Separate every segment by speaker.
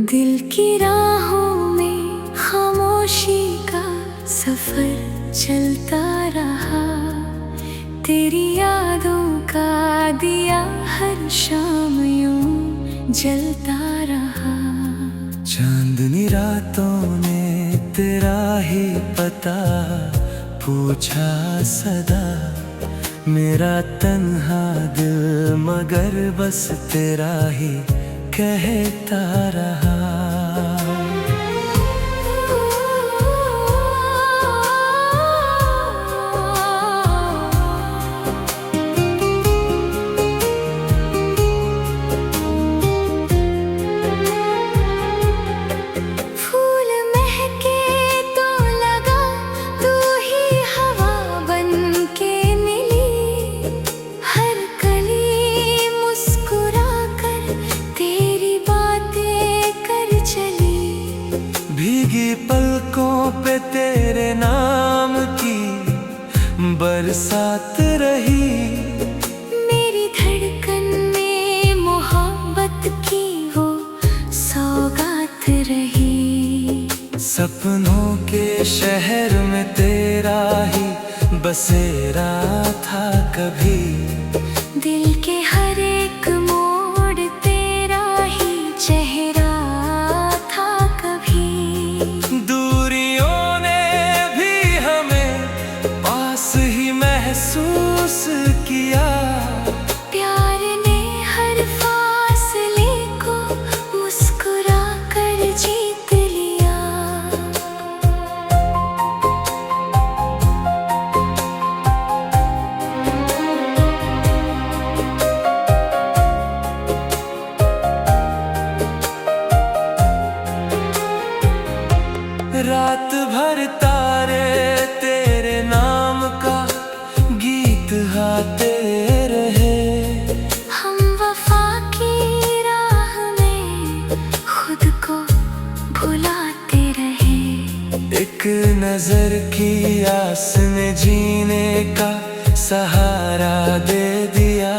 Speaker 1: दिल की राहों में खामोशी का सफर चलता रहा। तेरी यादों का दिया हर शाम यूं जलता रहा।
Speaker 2: चांदनी रातों ने तेरा ही पता पूछा सदा। मेरा तन्हा दिल मगर बस तेरा ही कहता रहा।
Speaker 1: फूल महके तो लगा तू ही हवा बन के मिली। हर कली मुस्कुरा कर तेरी बातें कर चली।
Speaker 2: भीगी पलकों पे तेरे नाम की बरसात रही।
Speaker 1: मेरी धड़कन में मोहब्बत की वो सौगात रही।
Speaker 2: सपनों के शहर में तेरा ही बसेरा था कभी।
Speaker 1: दिल के हर एक मोड़ तेरा ही चेहरा था कभी।
Speaker 2: दूरियों ने भी हमें पास ही महसूस किया।
Speaker 1: प्यार ने हर फासले को मुस्कुरा कर जीत लिया।
Speaker 2: रात भर तारे तेरे नाम का गीत गाते रहे।
Speaker 1: हम वफा की राह में खुद को भुलाते रहे।
Speaker 2: एक नजर की आस ने जीने का सहारा दे दिया।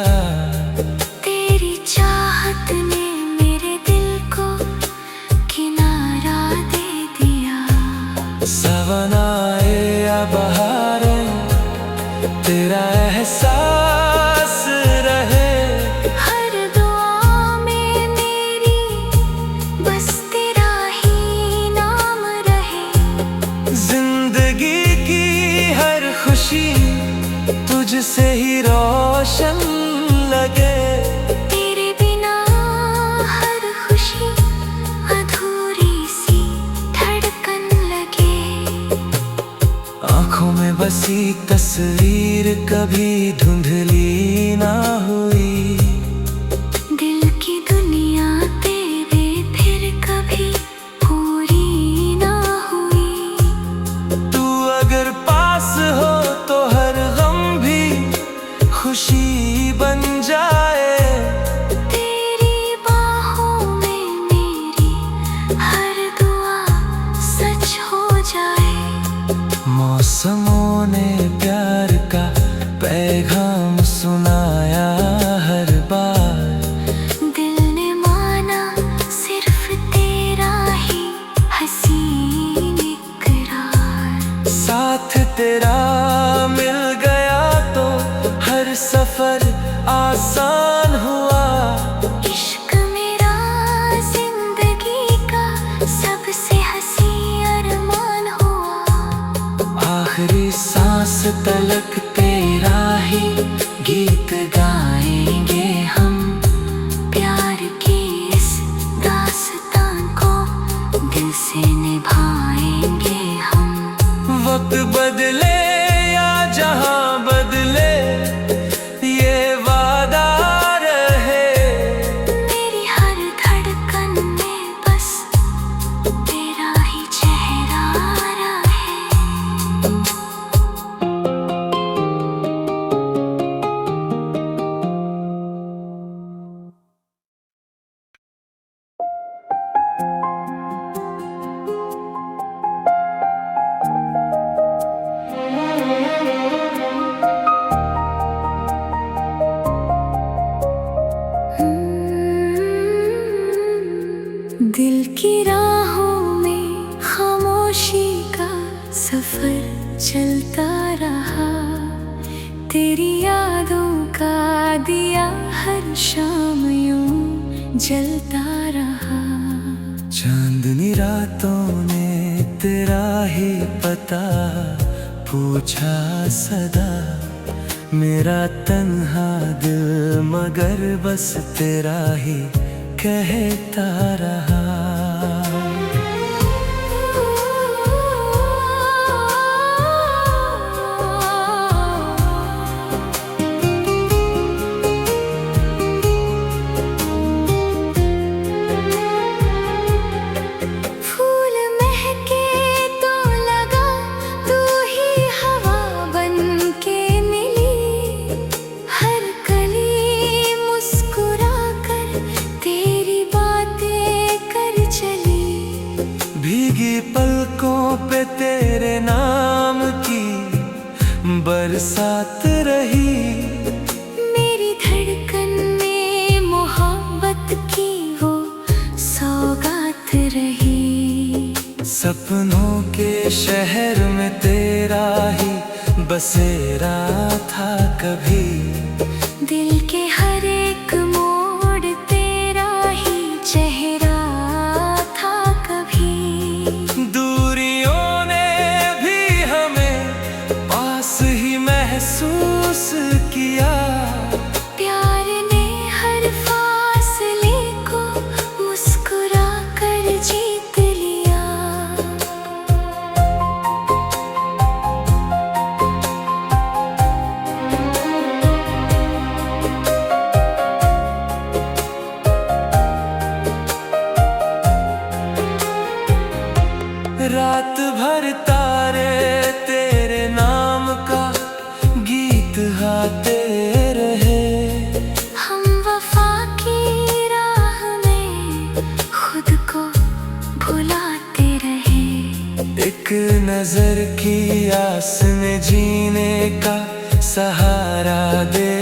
Speaker 1: तेरी चाहत ने मेरे दिल को किनारा दे दिया।
Speaker 2: सवनाए या बहारें तेरा एहसास रहे।
Speaker 1: हर दुआ में मेरी बस तेरा ही नाम रहे।
Speaker 2: जिंदगी की हर खुशी तुझसे ही रोशन लगे।
Speaker 1: तेरे बिना हर खुशी अधूरी सी धड़कन लगे।
Speaker 2: आँखों में बसी तस्वीर कभी धुंधली ना हुई।
Speaker 1: दिल की दुनिया तेरे फिर कभी पूरी ना हुई।
Speaker 2: तू अगर पास हो तो हर गम भी खुशी बन जाए।
Speaker 1: तेरी बाहों में मेरी हर दुआ सच हो जाए।
Speaker 2: मौसमों ने प्यार का पैगाम सुनाया हर बार।
Speaker 1: दिल ने माना सिर्फ तेरा ही हसीन इकरार।
Speaker 2: साथ तेरा मिल गया तो हर सफर आसान हुआ।
Speaker 1: इश्क मेरा जिंदगी का सबसे हसी अरमान हुआ।
Speaker 2: आखिरी सांस तलक तेरा ही गीत गाएंगे हम।
Speaker 1: प्यार की इस दास्तां को दिल से निभाएंगे हम।
Speaker 2: वक्त बदले या जहां बदले ये वादा रहे।
Speaker 1: मेरी हर धड़कन में बस तेरा ही चेहरा रहे। दिल की राहों में खामोशी का सफर चलता रहा, तेरी यादों का दिया हर शाम यूं जलता रहा।
Speaker 2: चांदनी रातों ने तेरा ही पता पूछा सदा, मेरा तन्हा दिल मगर बस तेरा ही कहता रहा।
Speaker 1: फूल महके तो लगा तू ही हवा बन के मिली, हर कली मुस्कुरा कर तेरी बातें कर चली।
Speaker 2: भीगी पलकों पे तेरे नाम की बरसात रही,
Speaker 1: मेरी धड़कन में मोहब्बत की वो सौगात रही।
Speaker 2: सपनों के शहर में तेरा ही बसेरा था कभी,
Speaker 1: दिल के हर एक मोड़ तेरा ही चेहरा था कभी।
Speaker 2: दूरियों ने भी हमें पास ही महसूस किया,
Speaker 1: प्यार ने हर फासले को मुस्कुरा कर जीत लिया।
Speaker 2: रात भर तारे तेरे नाम का गीत गाते रहे,
Speaker 1: हम वफा की राह में खुद को भुलाते रहे।
Speaker 2: एक नजर की आस ने जीने का सहारा दे